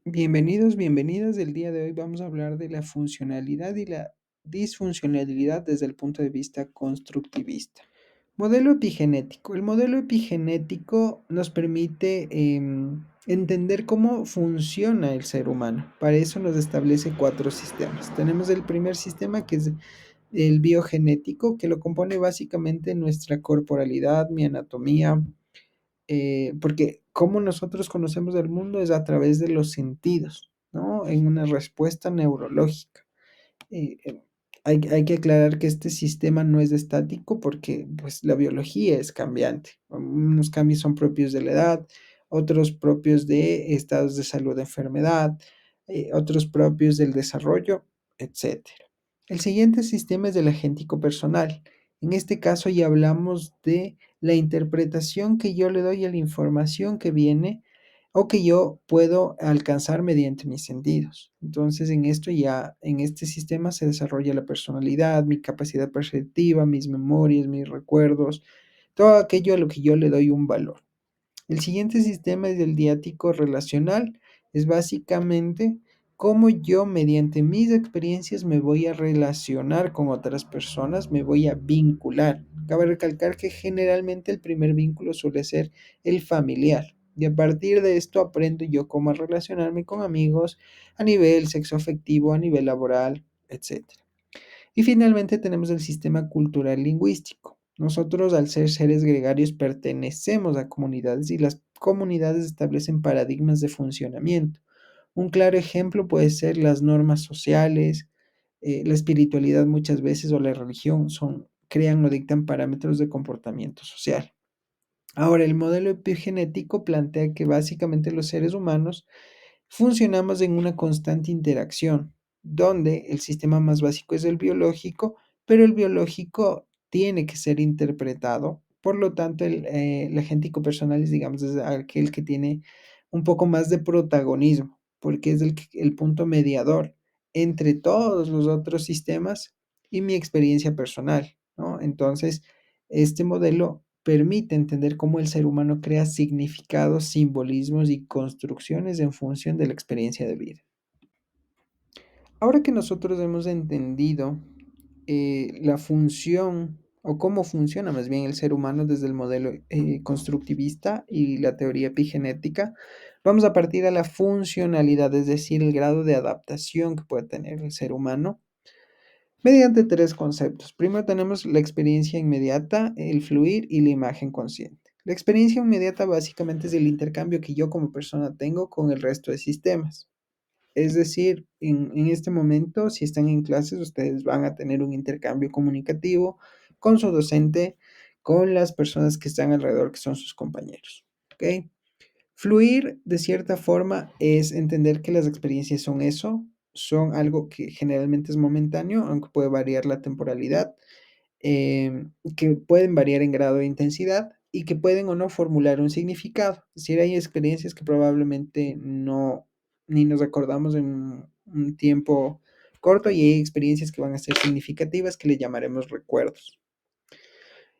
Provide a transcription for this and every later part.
Bienvenidos, bienvenidas. El día de hoy vamos a hablar de la funcionalidad y la disfuncionalidad desde el punto de vista constructivista. Modelo epigenético. El modelo epigenético nos permite entender cómo funciona el ser humano. Para eso nos establece cuatro sistemas. Tenemos el primer sistema que es el biogenético, que lo compone básicamente nuestra corporalidad, mi anatomía, porque cómo nosotros conocemos el mundo es a través de los sentidos, ¿no? En una respuesta neurológica. Eh, eh, hay que aclarar que este sistema no es estático porque pues, la biología es cambiante. Unos cambios son propios de la edad, otros propios de estados de salud, de enfermedad, otros propios del desarrollo, etcétera. El siguiente sistema es el agéntico personal. En este caso ya hablamos de la interpretación que yo le doy a la información que viene o que yo puedo alcanzar mediante mis sentidos. Entonces, en este sistema se desarrolla la personalidad, mi capacidad perceptiva, mis memorias, mis recuerdos, todo aquello a lo que yo le doy un valor. El siguiente sistema es el diático relacional. Es básicamente cómo yo mediante mis experiencias me voy a relacionar con otras personas, me voy a vincular. Cabe recalcar que generalmente el primer vínculo suele ser el familiar. Y a partir de esto aprendo yo cómo relacionarme con amigos a nivel sexoafectivo, a nivel laboral, etcétera. Y finalmente tenemos el sistema cultural lingüístico. Nosotros, al ser seres gregarios, pertenecemos a comunidades y las comunidades establecen paradigmas de funcionamiento. Un claro ejemplo puede ser las normas sociales, la espiritualidad muchas veces o la religión crean o dictan parámetros de comportamiento social. Ahora, el modelo epigenético plantea que básicamente los seres humanos funcionamos en una constante interacción, donde el sistema más básico es el biológico, pero el biológico tiene que ser interpretado. Por lo tanto, el agéntico personal es, digamos, es aquel que tiene un poco más de protagonismo, porque es el punto mediador entre todos los otros sistemas y mi experiencia personal, ¿no? Entonces, este modelo permite entender cómo el ser humano crea significados, simbolismos y construcciones en función de la experiencia de vida. Ahora que nosotros hemos entendido la función o cómo funciona más bien el ser humano desde el modelo constructivista y la teoría epigenética, vamos a partir a la funcionalidad, es decir, el grado de adaptación que puede tener el ser humano mediante tres conceptos. Primero tenemos la experiencia inmediata, el fluir y la imagen consciente. La experiencia inmediata básicamente es el intercambio que yo como persona tengo con el resto de sistemas. Es decir, en este momento, si están en clases, ustedes van a tener un intercambio comunicativo con su docente, con las personas que están alrededor, que son sus compañeros. ¿Ok? Fluir, de cierta forma, es entender que las experiencias son eso, son algo que generalmente es momentáneo, aunque puede variar la temporalidad, que pueden variar en grado de intensidad y que pueden o no formular un significado. Es decir, hay experiencias que probablemente no ni nos acordamos en un tiempo corto y hay experiencias que van a ser significativas que le llamaremos recuerdos.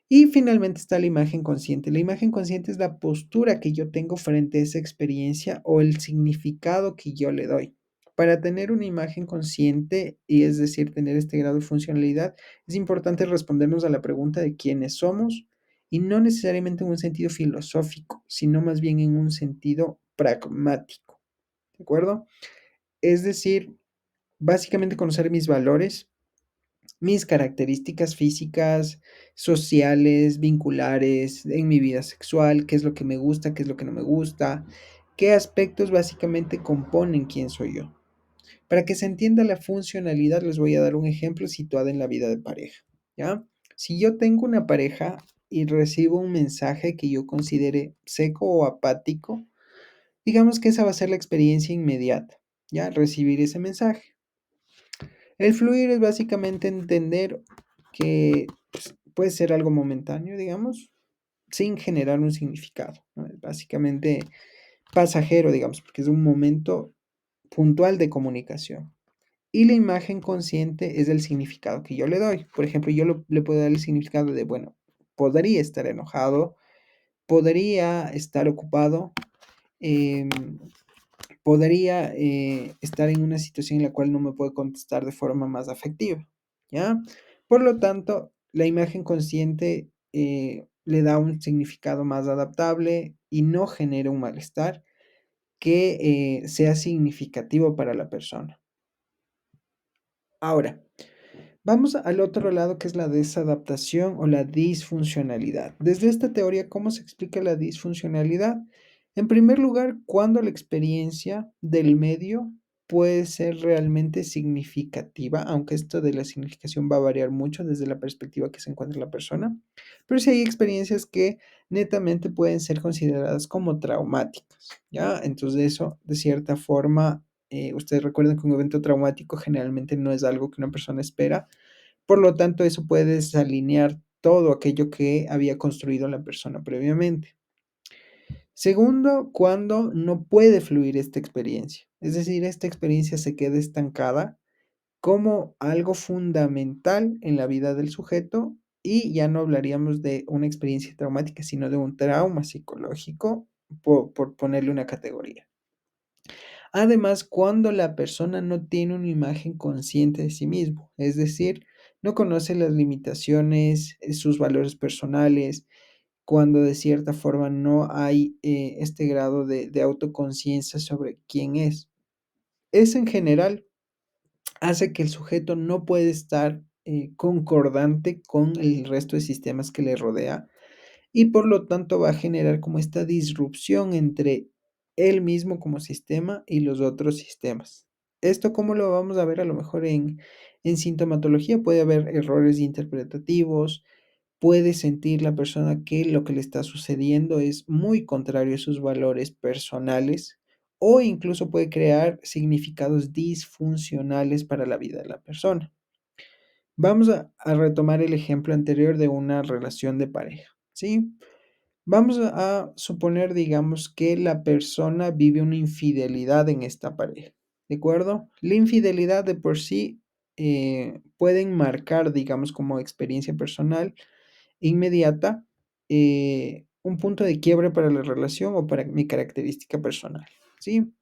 Y finalmente está la imagen consciente. La imagen consciente es la postura que yo tengo frente a esa experiencia o el significado que yo le doy. Para tener una imagen consciente, y es decir, tener este grado de funcionalidad, es importante respondernos a la pregunta de quiénes somos y no necesariamente en un sentido filosófico, sino más bien en un sentido pragmático. ¿De acuerdo? Es decir, básicamente conocer mis valores, mis características físicas, sociales, vinculares, en mi vida sexual, qué es lo que me gusta, qué es lo que no me gusta, qué aspectos básicamente componen quién soy yo. Para que se entienda la funcionalidad, les voy a dar un ejemplo situado en la vida de pareja, ¿ya? Si yo tengo una pareja y recibo un mensaje que yo considere seco o apático, digamos que esa va a ser la experiencia inmediata, ¿ya? Recibir ese mensaje. El fluir es básicamente entender que pues, puede ser algo momentáneo, digamos, sin generar un significado, ¿no? Es básicamente pasajero, digamos, porque es un momento puntual de comunicación. Y la imagen consciente es el significado que yo le doy. Por ejemplo, le puedo dar el significado de, bueno, podría estar enojado, podría estar ocupado, em, podría estar en una situación en la cual no me puede contestar de forma más afectiva, ¿ya? Por lo tanto, la imagen consciente le da un significado más adaptable y no genera un malestar que sea significativo para la persona. Ahora, vamos al otro lado que es la desadaptación o la disfuncionalidad. Desde esta teoría, ¿cómo se explica la disfuncionalidad? En primer lugar, cuando la experiencia del medio puede ser realmente significativa, aunque esto de la significación va a variar mucho desde la perspectiva que se encuentra la persona, pero sí hay experiencias que netamente pueden ser consideradas como traumáticas, ¿ya? Entonces eso, de cierta forma, ustedes recuerdan que un evento traumático generalmente no es algo que una persona espera, por lo tanto, eso puede desalinear todo aquello que había construido la persona previamente. Segundo, cuando no puede fluir esta experiencia, es decir, esta experiencia se queda estancada como algo fundamental en la vida del sujeto y ya no hablaríamos de una experiencia traumática, sino de un trauma psicológico, por ponerle una categoría. Además, cuando la persona no tiene una imagen consciente de sí mismo, es decir, no conoce las limitaciones, sus valores personales, cuando de cierta forma no hay este grado de autoconciencia sobre quién es. Eso en general hace que el sujeto no puede estar concordante con el resto de sistemas que le rodea y por lo tanto va a generar como esta disrupción entre él mismo como sistema y los otros sistemas. Esto cómo lo vamos a ver a lo mejor en sintomatología, puede haber errores interpretativos, puede sentir la persona que lo que le está sucediendo es muy contrario a sus valores personales o incluso puede crear significados disfuncionales para la vida de la persona. Vamos a retomar el ejemplo anterior de una relación de pareja, ¿sí? Vamos a suponer, digamos, que la persona vive una infidelidad en esta pareja, ¿de acuerdo? La infidelidad de por sí pueden marcar, digamos, como experiencia personal inmediata, un punto de quiebre para la relación o para mi característica personal, ¿sí?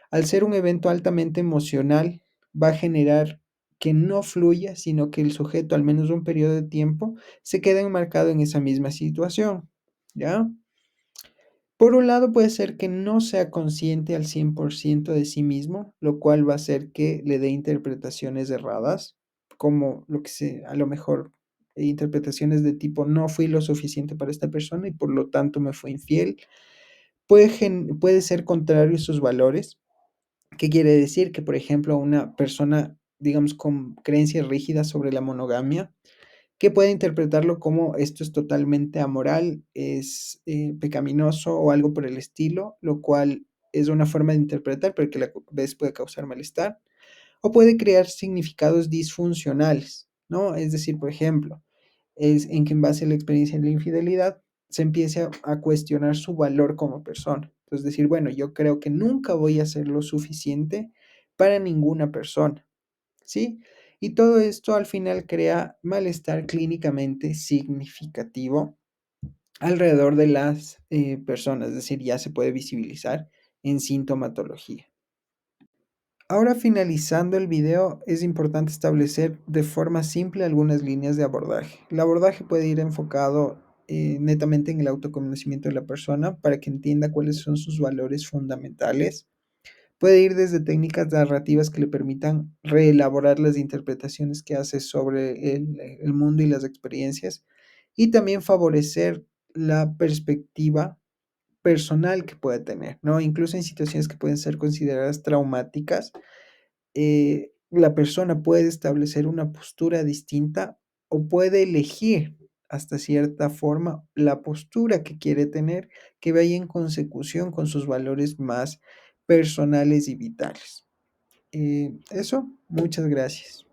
Al ser un evento altamente emocional, va a generar que no fluya, sino que el sujeto, al menos un periodo de tiempo, se quede enmarcado en esa misma situación, ¿ya? Por un lado, puede ser que no sea consciente al 100% de sí mismo, lo cual va a hacer que le dé interpretaciones erradas, como lo que se, a lo mejor, interpretaciones de tipo, no fui lo suficiente para esta persona y por lo tanto me fue infiel. Puede ser contrario a sus valores. ¿Qué quiere decir? Que, por ejemplo, una persona, digamos, con creencias rígidas sobre la monogamia, que puede interpretarlo como esto es totalmente amoral, es pecaminoso o algo por el estilo, lo cual es una forma de interpretar, pero que a la vez puede causar malestar, o puede crear significados disfuncionales, ¿no? Es decir, por ejemplo, es en que en base a la experiencia de la infidelidad se empiece a cuestionar su valor como persona. Entonces decir, bueno, yo creo que nunca voy a ser lo suficiente para ninguna persona. ¿Sí? Y todo esto al final crea malestar clínicamente significativo alrededor de las personas, es decir, ya se puede visibilizar en sintomatología. Ahora finalizando el video, es importante establecer de forma simple algunas líneas de abordaje. El abordaje puede ir enfocado netamente en el autoconocimiento de la persona para que entienda cuáles son sus valores fundamentales. Puede ir desde técnicas narrativas que le permitan reelaborar las interpretaciones que hace sobre el mundo y las experiencias y también favorecer la perspectiva personal que puede tener, ¿no? Incluso en situaciones que pueden ser consideradas traumáticas, la persona puede establecer una postura distinta o puede elegir hasta cierta forma la postura que quiere tener que vaya en consecución con sus valores más personales y vitales. Eso, muchas gracias.